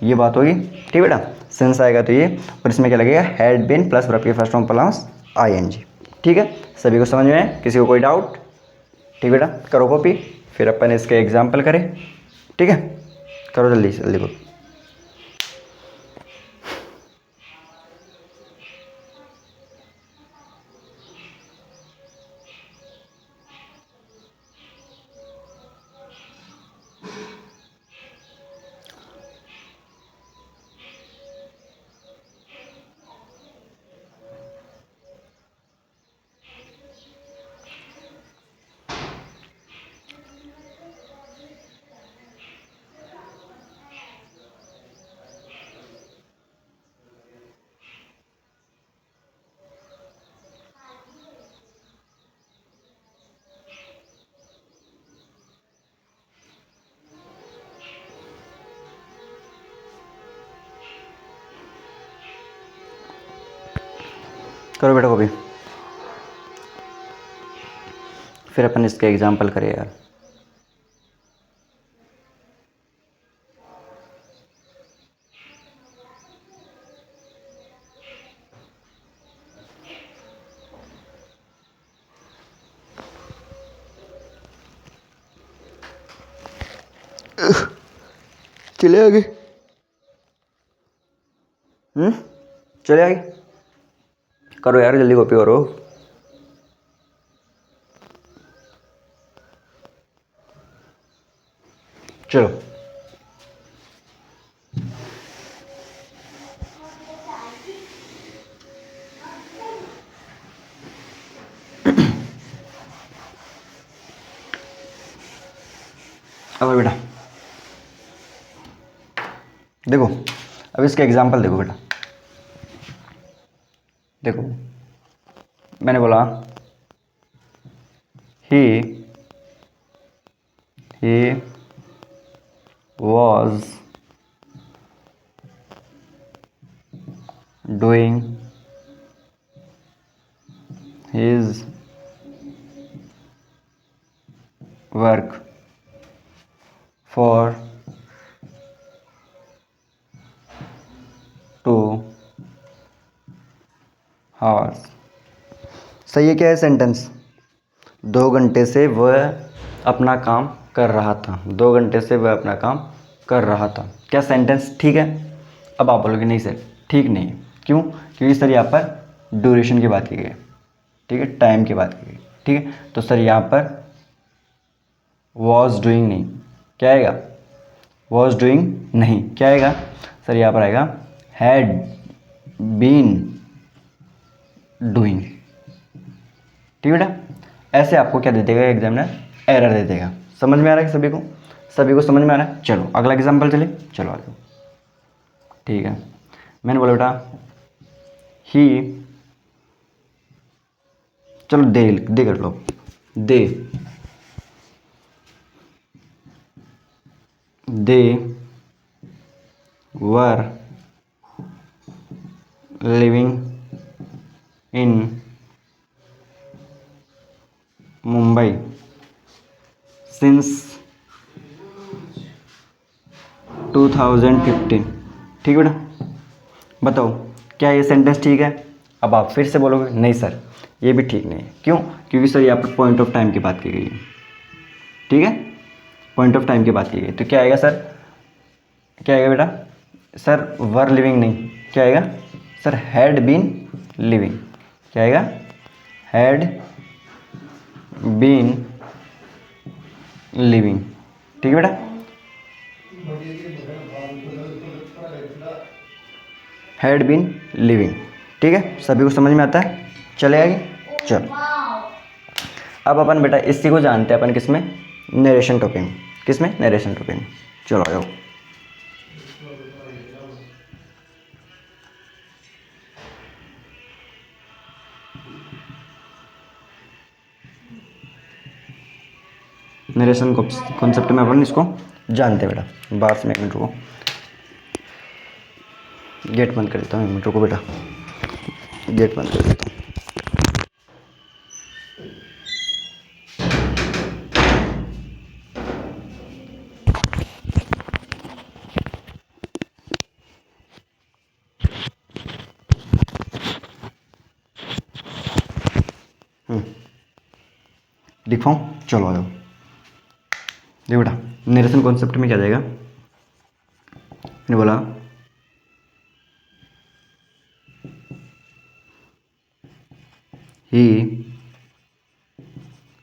ये बात होगी, ठीक बेटा। सिंस आएगा तो ये, और इसमें क्या लगेगा हैड बीन प्लस वर्ब के फर्स्ट फॉर्म प्लस आईएनजी, ठीक है। सभी को समझ में है? किसी को कोई डाउट? ठीक बेटा करो कॉपी, फिर अपन इसके एग्जाम्पल करें, ठीक है। करो जल्दी से जल्दी करो। करो बेटा कॉपी, फिर अपन इसके एग्जाम्पल करें यार। चले आगे, चले आगे करो यार, जल्दी कॉपी करो। चलो अब बेटा देखो, अब इसके एग्जाम्पल देखो बेटा। देखो मैंने बोला ही was doing his work for 2 hours। सही है क्या है सेंटेंस? 2 घंटे से वह अपना काम कर रहा था, 2 घंटे से वह अपना काम कर रहा था। क्या सेंटेंस ठीक है? अब आप बोलोगे नहीं सर ठीक नहीं है, क्यों? क्योंकि सर यहाँ पर ड्यूरेशन की बात की गई, ठीक है, टाइम की बात की गई, ठीक है। तो सर यहाँ पर वॉज डूइंग नहीं, क्या आएगा, वॉज डूइंग नहीं, क्या आएगा सर, यहाँ पर आएगा हैड बीन डूइंग। ठीक है बेटा, ऐसे आपको क्या दे देगा एग्जामिनर, एरर दे देगा। समझ में आ रहा है सभी को, सभी को समझ में आ रहा है। चलो अगला एग्जाम्पल चले, चलो आगे। ठीक है, मैंने बोला बेटा ही, चलो दे कर लो, they were living in Mumbai since 2015। ठीक है बेटा, बताओ क्या ये सेंटेंस ठीक है? अब आप फिर से बोलोगे नहीं सर ये भी ठीक नहीं है। क्यों? क्योंकि सर यहाँ पर पॉइंट ऑफ टाइम की बात की गई है। ठीक है, पॉइंट ऑफ टाइम की बात की गई, तो क्या आएगा सर, क्या आएगा बेटा सर, वर लिविंग नहीं, क्या आएगा सर, हैड बीन लिविंग। क्या आएगा, हैड बीन लिविंग। ठीक है बेटा, हैड बीन लिविंग। ठीक है, सभी को समझ में आता है। चले आगे, चलो अब अपन बेटा इसी को जानते हैं अपन किसमें, नरेशन टॉपिक में। किसमें, नरेशन टॉपिक में। चलो आ जाओ, नरेशन कॉन्सेप्ट में अपन इसको जानते हैं बेटा। बाहर से मैं एक मिनट रुको, गेट बंद कर देता हूँ, एक मिनट रुको बेटा, गेट बंद कर देता हूँ। लिखवाऊँ, चलो आ जाओ। देखो बेटा नरेशन कॉन्सेप्ट में क्या जाएगा, मैंने बोला ही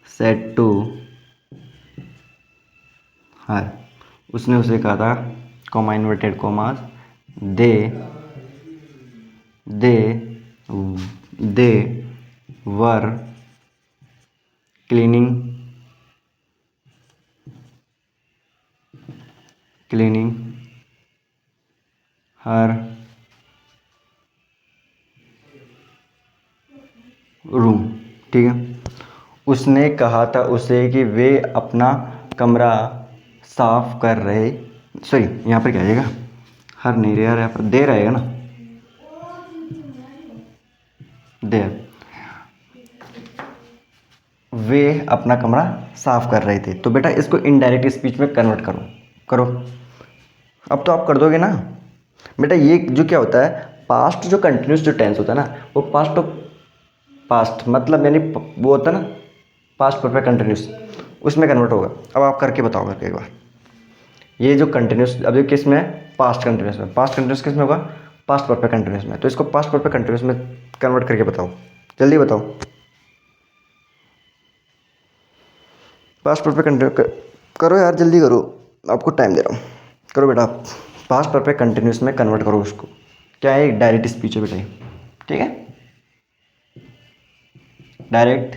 सेड टू हर, उसने उसे कहा था, कॉमा इन्वर्टेड कॉमास, दे वर क्लीनिंग हर रूम। ठीक है, उसने कहा था उसे कि वे अपना कमरा साफ कर रहे, सॉरी यहाँ पर क्या आएगा, हर नहीं रहा, यहाँ पर दे रहेगा ना, दे, वे अपना कमरा साफ कर रहे थे। तो बेटा इसको इनडायरेक्ट स्पीच में कन्वर्ट करो। अब तो आप कर दोगे ना बेटा। ये जो क्या होता है, पास्ट जो कंटिन्यूस जो टेंस होता है ना, वो पास्ट मतलब यानी वो होता है ना, पास्ट परफेक्ट कंटिन्यूस, उसमें कन्वर्ट होगा। अब आप करके बताओ करके एक बार, ये जो कंटिन्यूस अब ये किस में है, पास्ट कंटिन्यूस में। पास्ट कंटिन्यूस किस में होगा, पास्ट परफेक्ट कंटिन्यूस में। तो इसको पास्ट परफेक्ट कंटिन्यूस में कन्वर्ट करके बताओ, जल्दी बताओ। पास्ट परफेक्ट कंटिन्यूस करो यार, जल्दी करो, आपको टाइम दे रहा हूँ, करो बेटा। पास्ट परफेक्ट कंटिन्यूस में कन्वर्ट करो उसको। क्या है, डायरेक्ट स्पीच है बेटा ये। ठीक है, डायरेक्ट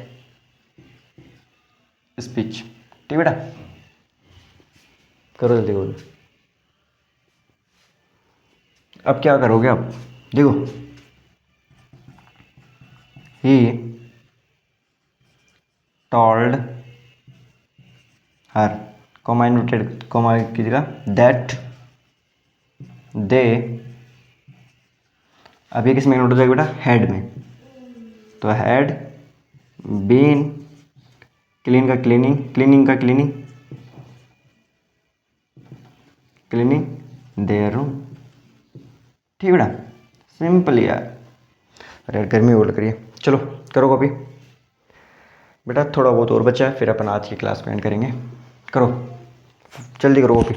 स्पीच। ठीक बेटा, करो जल्दी करो। अब क्या करोगे आप, देखो ही टॉल्ड हर, कॉमा इन्वर्टेड कॉमा की जगह दैट दे, अब ये किस में कन्वर्ट हो जाएगा बेटा, हैड में। तो हैड बीन, क्लीनिंग का क्लीनिंग देयर रूम। ठीक बेटा, सिंपल यार। अरे यार गर्मी हो लग रही है, चलो करो कॉपी बेटा। थोड़ा बहुत और बचा है, फिर अपन आज की क्लास में एंड करेंगे। करो जल्दी करो कॉपी,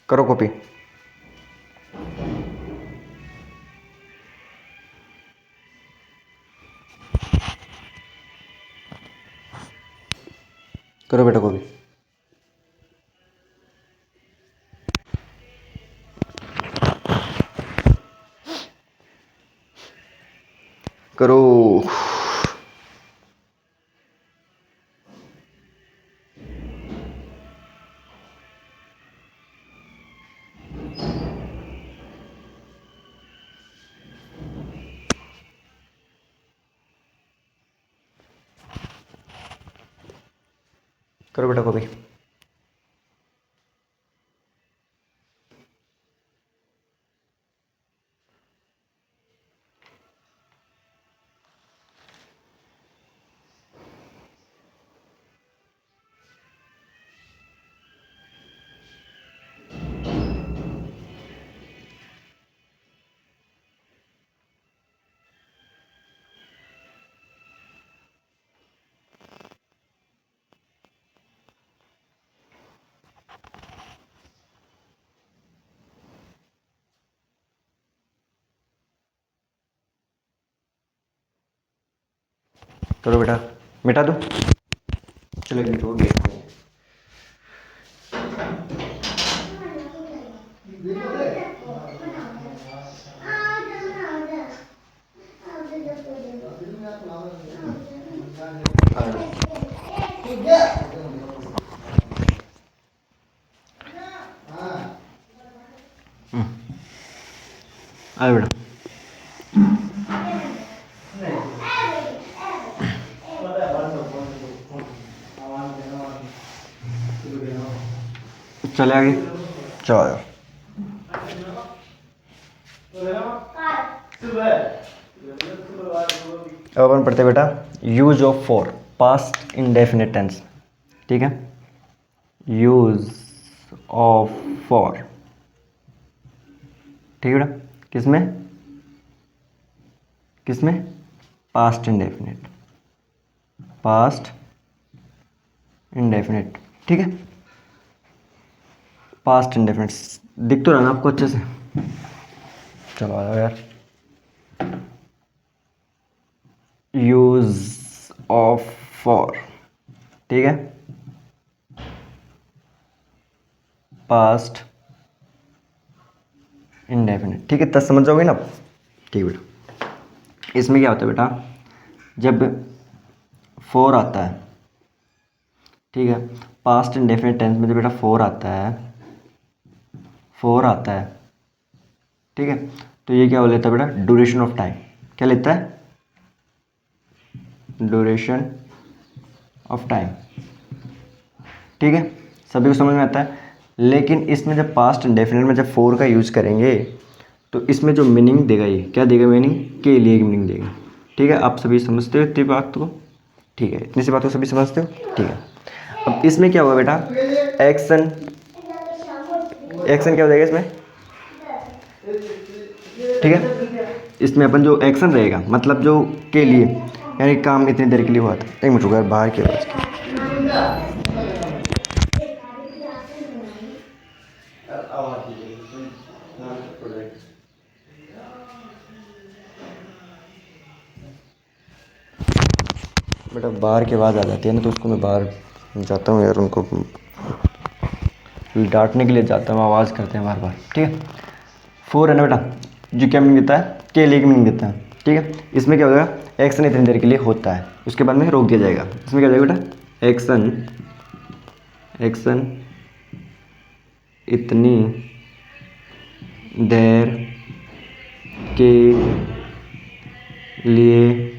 करो कॉपी। करो बेटा कॉपी। करो। करो बेटा कॉपी। करो बेटा, मिटा दो। चलो एक मिनट हो गया। आ बेटा। चले आगे। चलो आ जाओ। अब अपन पढ़ते हैं बेटा use of for, past indefinite tense. ठीक है, यूज ऑफ फॉर। ठीक है बेटा, किसमें किसमें पास्ट इंडेफिनिट, पास्ट इंडेफिनिट। ठीक है, पास्ट इंडेफिनिट दिख तो रहा ना आपको अच्छे से। चलो आ जाओ यार। यूज ऑफ फॉर, ठीक है, पास्ट इंडेफिनिट। ठीक है, तब समझ जाओगे ना आप। ठीक है बेटा, इसमें क्या होता है बेटा, जब फोर आता है, ठीक है, पास्ट इंडेफिनिट टेंस में जब बेटा फोर आता है, फोर आता है, ठीक है, तो ये क्या हो लेता है बेटा, ड्यूरेशन ऑफ टाइम। क्या लेता है, ड्यूरेशन ऑफ टाइम। ठीक है, सभी को समझ में आता है। लेकिन इसमें जब पास्ट इंडेफिनिट में जब फोर का यूज करेंगे तो इसमें जो मीनिंग देगा, ये क्या देगा, मीनिंग के लिए मीनिंग देगा। ठीक है, आप सभी समझते हो इतनी बात को। ठीक है, इतनी सी बात को सभी समझते हो। ठीक है, अब इसमें क्या होगा बेटा, एक्शन। एक्शन क्या हो जाएगा इसमें, ठीक है, इसमें अपन जो एक्शन रहेगा मतलब जो के लिए, यानी काम इतनी देर के लिए हुआ था। एक मिनट रुको यार, बाहर की आवाज़ की। बेटा बाहर की आवाज़ आ जाती है ना, तो उसको मैं बाहर जाता हूँ यार, उनको डांटने के लिए जाता हूँ, आवाज़ करते हैं बार बार। ठीक है, फोर है ना बेटा, जो क्या मीनिंग देता है, के लिए मीनिंग देता है। ठीक है, इसमें क्या होगा, एक्शन इतनी देर के लिए होता है, उसके बाद में रोक दिया जाएगा। इसमें क्या हो जाएगा बेटा, एक्शन, एक्शन इतनी देर के लिए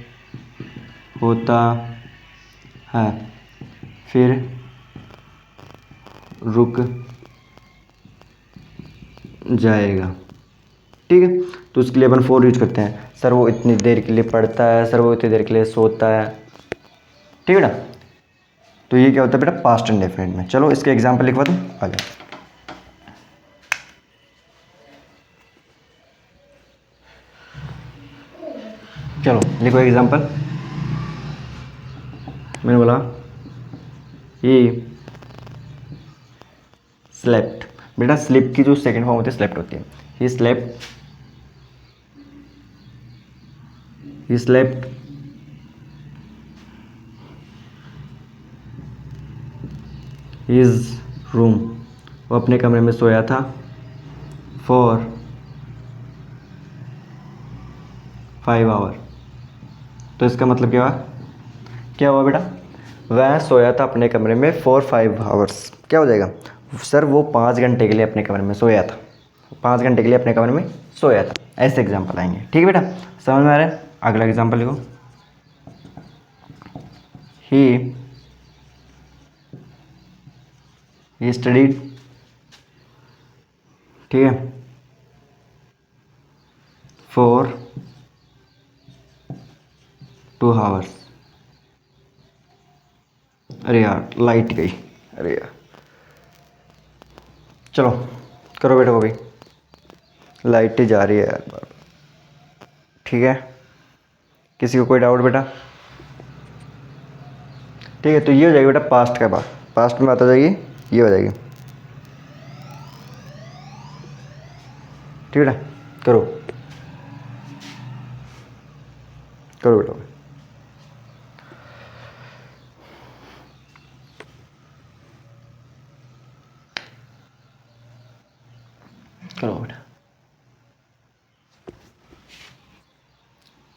होता है, फिर रुक जाएगा। ठीक है, तो उसके लिए अपन फोर यूज करते हैं। सर वो इतनी देर के लिए पढ़ता है, सर वो इतनी देर के लिए सोता है। ठीक है बेटा, तो ये क्या होता है बेटा, पास्ट इंडेफिनिट में। चलो इसके एग्जाम्पल लिखवा दूँ, आ जाओ। चलो लिखो एग्जाम्पल। मैंने बोला ही स्लेप्ट। बेटा स्लिप की जो सेकंड फॉर्म होती है स्लेप्ट होती है। He slept, he slept his room, वो अपने कमरे में सोया था फॉर 5 आवर। तो इसका मतलब क्या हुआ बेटा? वह सोया था अपने कमरे में फॉर 5 आवर्स। क्या हो जाएगा सर? वो 5 घंटे के लिए अपने कमरे में सोया था, 5 घंटे के लिए अपने कमरे में सोया था। ऐसे एग्जाम्पल आएंगे। ठीक है बेटा, समझ में आ रहा है? अगला एग्जाम्पल लिखो। ही स्टडीड, ठीक है, फॉर 2 आवर्स। अरे यार लाइट गई, अरे यार, चलो करो बेटा, वो भी लाइट ही जा रही है यार बार बार। ठीक है, किसी को कोई डाउट बेटा? ठीक है, तो ये हो जाएगी बेटा पास्ट का बात, पास्ट में बात हो जाएगी, ये हो जाएगी। ठीक है बेटा, करो करो बेटा, करो बेटा।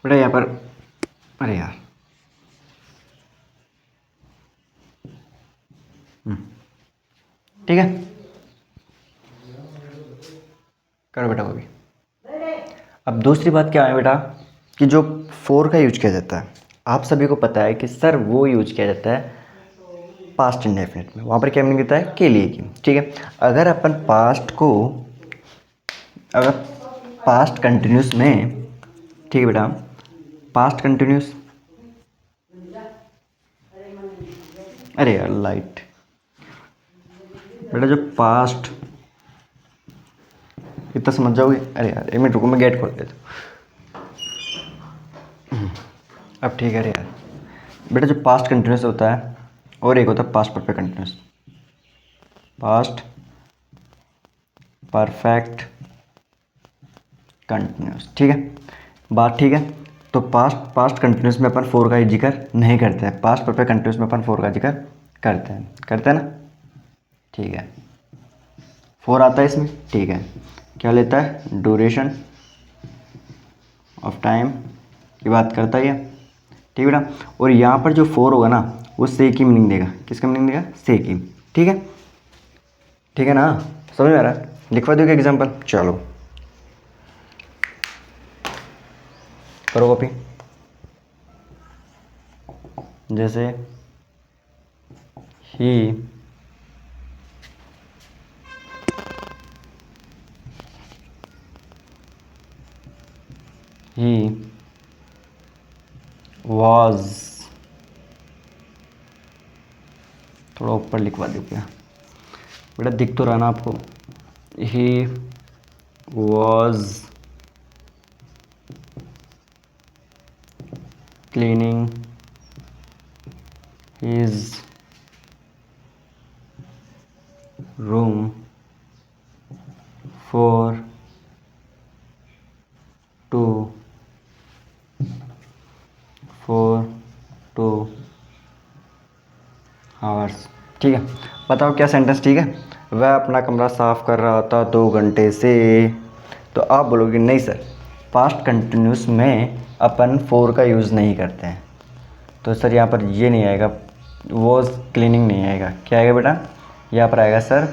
बेटा यहाँ पर, अरे यार, ठीक है, करो बेटा वो भी। अब दूसरी बात क्या है बेटा, कि जो फोर का यूज किया जाता है, आप सभी को पता है कि सर वो यूज किया जाता है पास्ट इंडेफिनिट में। वहाँ पर क्या मीनिंग देता है? के लिए की। ठीक है, अगर अपन पास्ट को, अगर पास्ट कंटिन्यूस में, ठीक है बेटा, पास्ट कंटिन्यूस, अरे यार लाइट, बेटा जो पास्ट, इतना समझ जाओगे? अरे यार एक मिनट रुको, मैं गेट खोल देता हूँ। अब ठीक है। अरे यार बेटा, जो पास्ट कंटिन्यूस होता है और एक होता है past perfect continuous. Past perfect continuous, ठीक है, बात ठीक है। तो पास्ट पास्ट कंटिन्यूस में अपन फोर का जिक्र नहीं करते हैं, पास्ट परफेक्ट कंटिन्यूस में अपन फोर का जिक्र करते हैं ना? ठीक है, फोर आता है इसमें, ठीक है। क्या लेता है? ड्यूरेशन ऑफ टाइम की बात करता है ये, ठीक है बेटा। और यहाँ पर जो फोर होगा ना, वो से की मीनिंग देगा। किसका मीनिंग देगा? से की। ठीक है, ठीक है ना? समझ में आ रहा है? लिखवा दोगे एग्जाम्पल? चलो करो कॉपी। जैसे ही ही वॉज, थोड़ा ऊपर लिखवा दो क्या बेटा, दिख तो रहा ना आपको? He was cleaning his room for 2 hours. ठीक है, बताओ क्या सेंटेंस ठीक है? वह अपना कमरा साफ कर रहा था 2 घंटे से। तो आप बोलोगे नहीं सर, पास्ट कंटिन्यूस में अपन फोर का यूज़ नहीं करते हैं, तो सर यहाँ पर ये नहीं आएगा, वॉज क्लीनिंग नहीं आएगा। क्या आएगा बेटा? यहाँ पर आएगा सर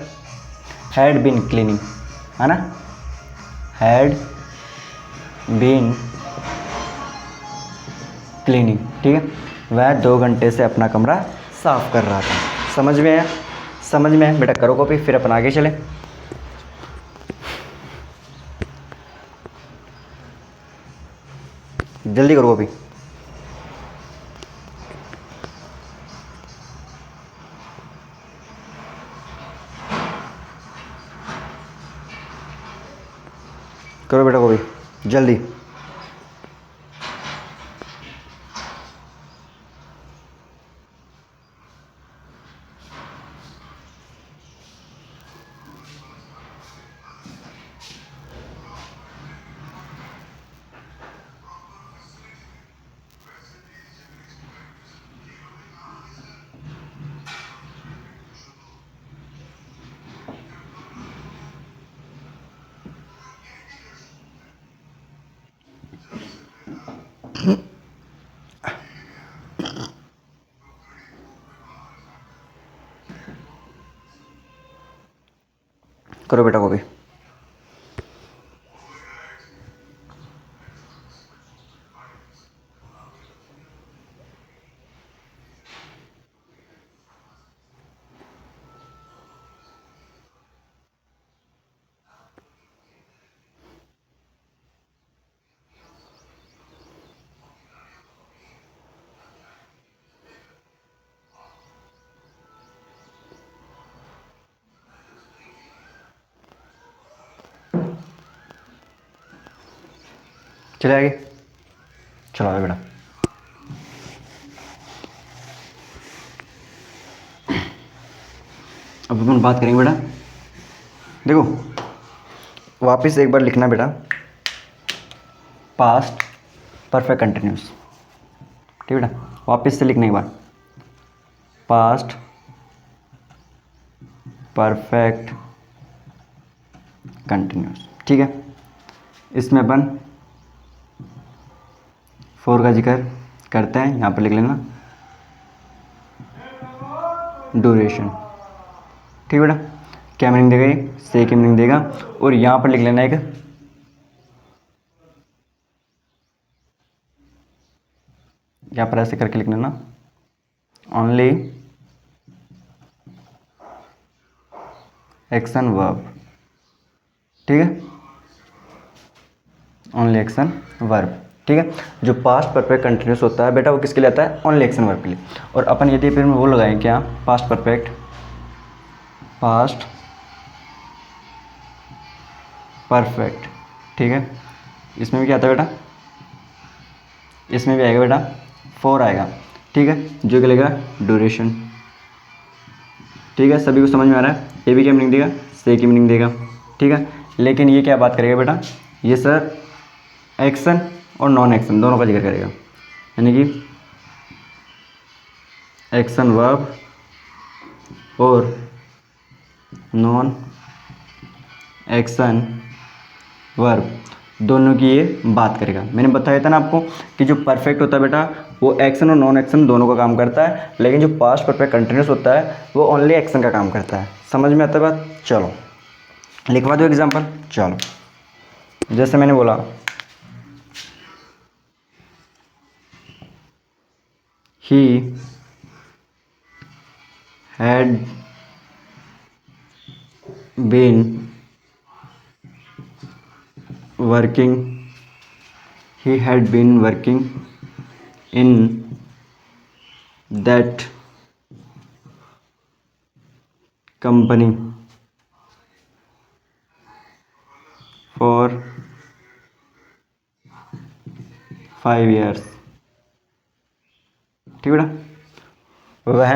हैड बीन क्लीनिंग, है ना? हैड बीन क्लीनिंग, ठीक है। वह 2 घंटे से अपना कमरा साफ कर रहा था। समझ में आया? समझ में आया बेटा? करो कॉपी, फिर अपन आगे चले। जल्दी करो कॉपी। करो बेटा कॉपी जल्दी। करो बेटा कॉपी। चले आगे, चलो आगे बेटा। अब अपन बात करेंगे बेटा, देखो वापस एक बार लिखना बेटा, पास्ट परफेक्ट कंटिन्यूस। ठीक बेटा, वापस से लिखने के बाद पास्ट परफेक्ट कंटिन्यूस। ठीक है, इसमें अपन फोर का जिक्र करते हैं, यहाँ पर लिख लेना ड्यूरेशन। ठीक बेटा, क्या मीनिंग देगा ये, से की मीनिंग देगा। और यहाँ पर लिख लेना एक यहाँ पर ऐसे करके लिख लेना ओनली एक्शन वर्ब। ठीक है, ओनली एक्शन वर्ब। ठीक है, जो पास्ट परफेक्ट कंटिन्यूस होता है बेटा वो किसके लिए आता है, ओनली एक्शन वर्ब के लिए। और अपन यदि फिर वो लगाएं क्या, पास्ट परफेक्ट ठीक है, इसमें भी क्या आता है बेटा, इसमें भी आएगा बेटा फोर आएगा। ठीक है, जो क्या लेगा ड्यूरेशन। ठीक है, सभी को समझ में आ रहा है, ये भी क्या मीनिंग देगा, से की मीनिंग देगा। ठीक है, लेकिन ये क्या बात करेगा बेटा, ये सर एक्शन और नॉन एक्शन दोनों का जिक्र करेगा, यानी कि एक्शन वर्ब और नॉन एक्शन वर्ब दोनों की ये बात करेगा। मैंने बताया था ना आपको कि जो परफेक्ट होता है बेटा वो एक्शन और नॉन एक्शन दोनों का काम करता है, लेकिन जो पास्ट परफेक्ट कंटिन्यूस होता है वो ओनली एक्शन का काम करता है। समझ में आता है बात, चलो लिखवा दो एग्जाम्पल। चलो, जैसे मैंने बोला he had been working in that company for 5 years। ठीक है बेटा, वह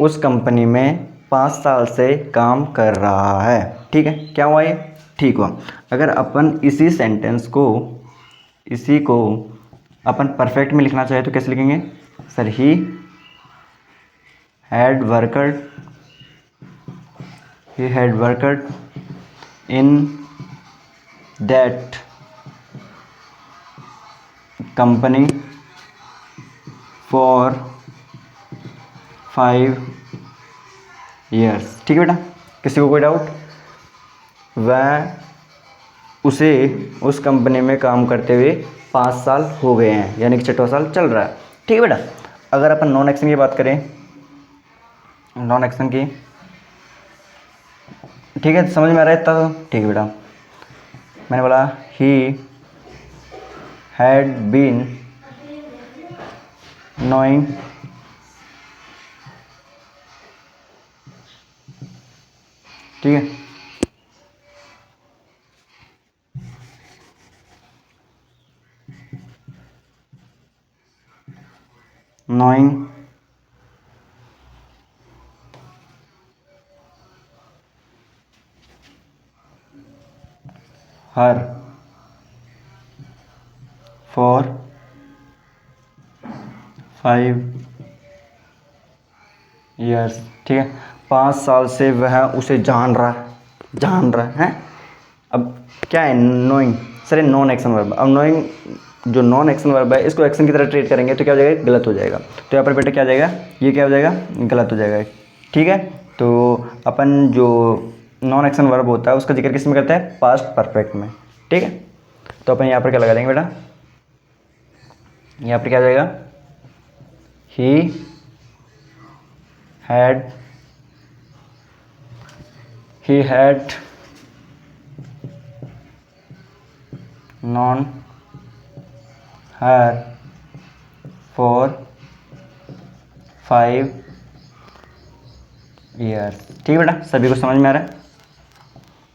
उस कंपनी में 5 साल से काम कर रहा है। ठीक है, क्या हुआ ये, ठीक हुआ। अगर अपन इसी को अपन परफेक्ट में लिखना चाहे तो कैसे लिखेंगे sir, he had worked in that company for 5 years। ठीक है बेटा, किसी को कोई डाउट, वह उसे उस कंपनी में काम करते हुए 5 साल हो गए हैं, यानी कि 6वां साल चल रहा है। ठीक है बेटा, अगर अपन नॉन एक्शन की बात करें, नॉन एक्शन की, ठीक है समझ में आ रहा है इतना, ठीक है बेटा। मैंने बोला ही हैड बीन नोइंग ठीक है, knowing her for 5 years। ठीक है, 5 साल से वह उसे जान रहा है। अब क्या है knowing, sir non action verb. अब नोइंग जो नॉन एक्शन वर्ब है इसको एक्शन की तरह ट्रीट करेंगे तो क्या हो जाएगा, गलत हो जाएगा। तो यहाँ पर बेटा क्या हो जाएगा, ये क्या हो जाएगा, गलत हो जाएगा। ठीक है, तो अपन जो नॉन एक्शन वर्ब होता है उसका जिक्र किस में करते हैं, पास्ट परफेक्ट में। ठीक है, तो अपन यहाँ पर क्या लगा देंगे बेटा, यहाँ पर क्या हो जाएगा, he had known her for 5 years। ठीक है बेटा, सभी को समझ में आ रहा है,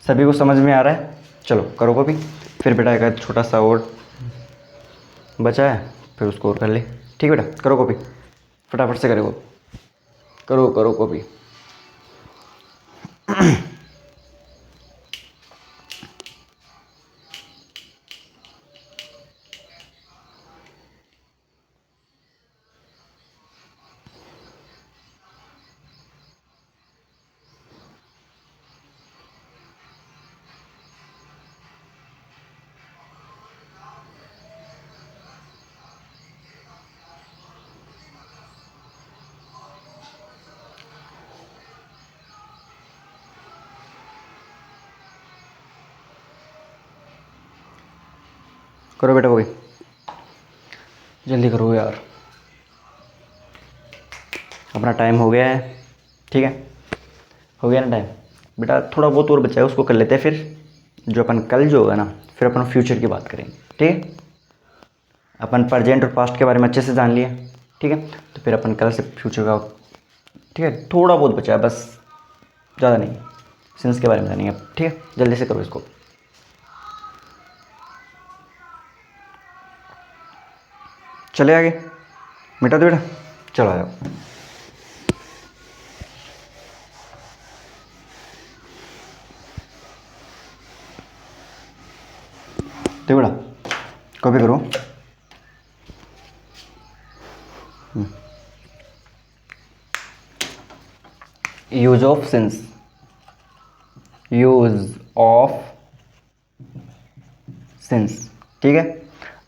सभी को समझ में आ रहा है। चलो करो कॉपी। फिर बेटा एक छोटा सा और बचा है, फिर उसको और कर ले। ठीक है बेटा, करो कॉपी, फटाफट से करो, करो करो कॉपी। करो बेटा कॉपी, जल्दी करो यार, अपना टाइम हो गया है। ठीक है, हो गया ना टाइम बेटा, थोड़ा बहुत और बचा है उसको कर लेते हैं, फिर जो अपन कल जो होगा ना फिर अपन फ्यूचर की बात करेंगे। ठीक है, अपन प्रेजेंट और पास्ट के बारे में अच्छे से जान लिया। ठीक है, तो फिर अपन कल से फ्यूचर का, ठीक है, थोड़ा बहुत बचा है बस, ज़्यादा नहीं, सिंस के बारे में जानेंगे। ठीक है, जल्दी से करो इसको। चले आगे, मिटा दो बेटा, चलो आ जाओ। देखो बेटा, कॉपी करो। Use of since, use of since. ठीक है,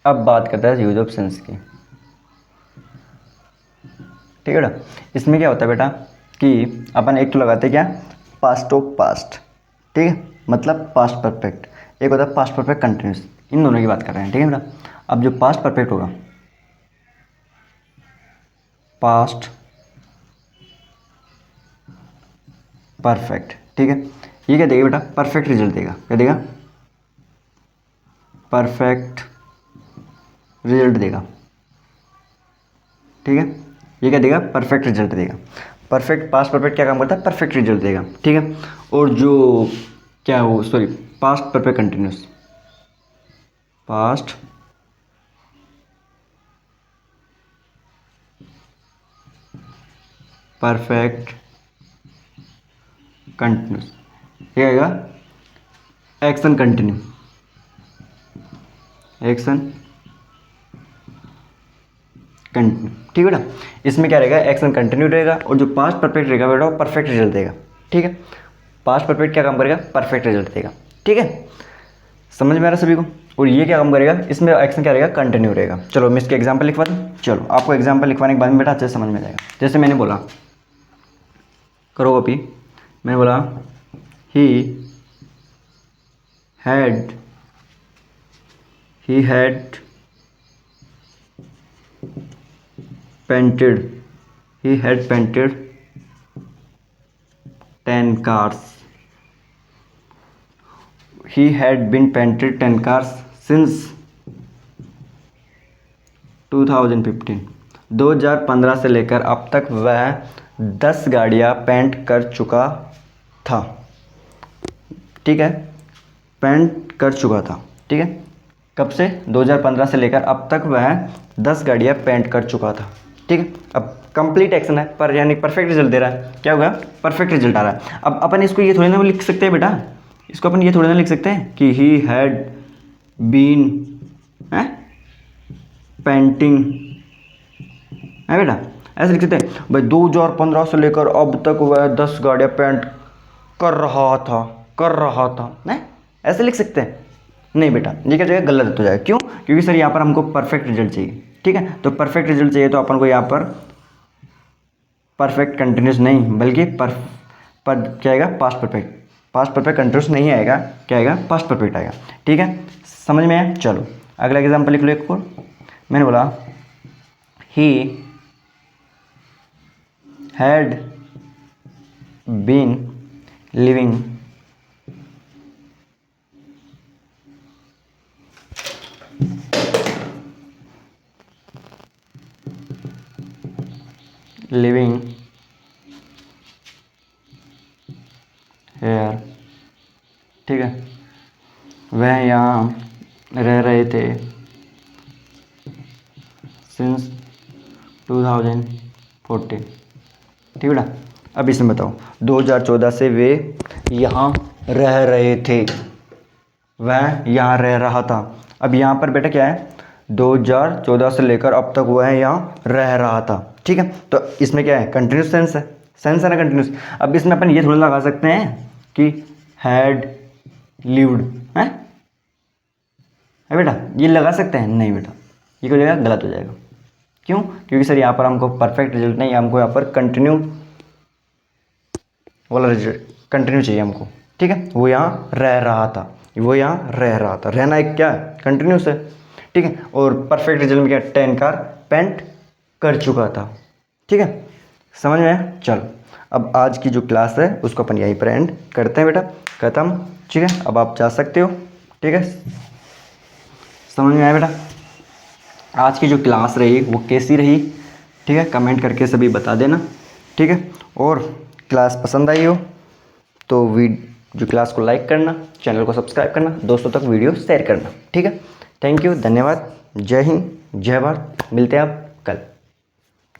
अब बात करते हैं यूज ऑफ सिंस की। ठीक है बेटा, इसमें क्या होता है बेटा कि अपन एक तो लगाते हैं क्या, पास्ट ऑफ पास्ट। ठीक है, मतलब पास्ट परफेक्ट, एक होता है पास्ट परफेक्ट कंटिन्यूस, इन दोनों की बात कर रहे हैं। ठीक है बेटा, अब जो पास्ट परफेक्ट होगा, पास्ट परफेक्ट, ठीक है, ये क्या देगा बेटा, परफेक्ट रिजल्ट देगा। क्या देगा, परफेक्ट रिजल्ट देगा। ठीक है, ये क्या देगा, परफेक्ट रिजल्ट देगा। परफेक्ट, पास्ट परफेक्ट क्या काम करता है, परफेक्ट रिजल्ट देगा। ठीक है, और जो क्या हो, sorry, past perfect continuous, past perfect continuous, ये आएगा एक्शन कंटिन्यू, एक्शन कंटिन्यू। ठीक है बेटा, इसमें क्या रहेगा, एक्शन कंटिन्यू रहेगा, और जो पास्ट परफेक्ट रहेगा बेटा वो परफेक्ट रिजल्ट देगा। ठीक है, पास्ट परफेक्ट क्या काम करेगा, परफेक्ट रिजल्ट देगा। ठीक है, समझ में आ रहा है सभी को। और ये क्या काम करेगा, इसमें एक्शन क्या रहेगा, कंटिन्यू रहेगा। चलो मैं इसके एग्जांपल लिखवा दूँ। चलो आपको एग्जांपल लिखवाने के बाद में बेटा अच्छे से समझ में जाएगा। जैसे मैंने बोला, करो कॉपी, मैंने बोला he had painted 10 cars. He had been painted 10 cars since 2015. 2015 से लेकर अब तक वह 10 गाड़ियाँ पेंट कर चुका था। ठीक है, पेंट कर चुका था। ठीक है, कब से, 2015 से लेकर अब तक वह 10 गाड़ियाँ पेंट कर चुका था। ठीक है, अब कंप्लीट एक्शन है पर, यानी परफेक्ट रिजल्ट दे रहा है। क्या होगा, परफेक्ट रिजल्ट आ रहा है। अब अपन इसको ये थोड़ी ना लिख सकते हैं बेटा, इसको अपन ये थोड़ी ना लिख सकते हैं कि ही हैड बीन पेंटिंग, है बेटा, ऐसे लिख सकते हैं भाई 2015 से लेकर अब तक वह 10 गाड़ियाँ पेंट कर रहा था, नहीं, ऐसे लिख सकते हैं नहीं बेटा, ये क्या जाएगा, गलत हो जाएगा। क्यों? क्योंकि सर यहाँ पर हमको परफेक्ट रिजल्ट चाहिए। ठीक है, तो परफेक्ट रिजल्ट चाहिए तो अपन को यहाँ पर परफेक्ट कंटिन्यूस नहीं बल्कि पर क्या आएगा, past perfect. Past perfect continuous नहीं आएगा, क्या आएगा, पास्ट परफेक्ट आएगा। ठीक है, समझ में आया? चलो अगला एग्जाम्पल लिख लो एक और। मैंने बोला he had been living here. ठीक है, वह यहाँ रह रहे थे सिंस 2014। ठीक बेटा, अब इसमें बताओ 2014 से वे यहाँ रह रहे थे, वह यहाँ रह रहा था। अब यहाँ पर बेटा क्या है, 2014 से लेकर अब तक वह यहाँ रह रहा था। ठीक है, तो इसमें क्या है, कंटिन्यूस सेंस है, सेंस है ना कंटिन्यूस। अब इसमें अपन ये थोड़ा लगा सकते हैं कि हैड लिव्ड है बेटा, ये लगा सकते हैं? नहीं बेटा, ये क्या हो जाएगा, गलत हो जाएगा। क्यों? क्योंकि सर यहाँ पर हमको परफेक्ट रिजल्ट नहीं, हमको यहाँ पर कंटिन्यू वाला रिजल्ट, कंटिन्यू चाहिए हमको। ठीक है, वो यहाँ रह रहा था, वो यहाँ रह रहा था, रहना एक क्या है, कंटिन्यूस है। ठीक है, और परफेक्ट रिजल्ट में क्या, 10 कार पेंट कर चुका था। ठीक है, समझ में आया? चलो अब आज की जो क्लास है उसको अपन यहीं पर एंड करते हैं बेटा, खत्म। ठीक है, अब आप जा सकते हो। ठीक है, समझ में आया बेटा? आज की जो क्लास रही वो कैसी रही, ठीक है, कमेंट करके सभी बता देना। ठीक है, और क्लास पसंद आई हो तो जो क्लास को लाइक करना, चैनल को सब्सक्राइब करना, दोस्तों तक वीडियो शेयर करना। ठीक है, थैंक यू, धन्यवाद, जय हिंद, जय भारत। मिलते हैं आप कल।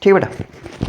ठीक है बेटा।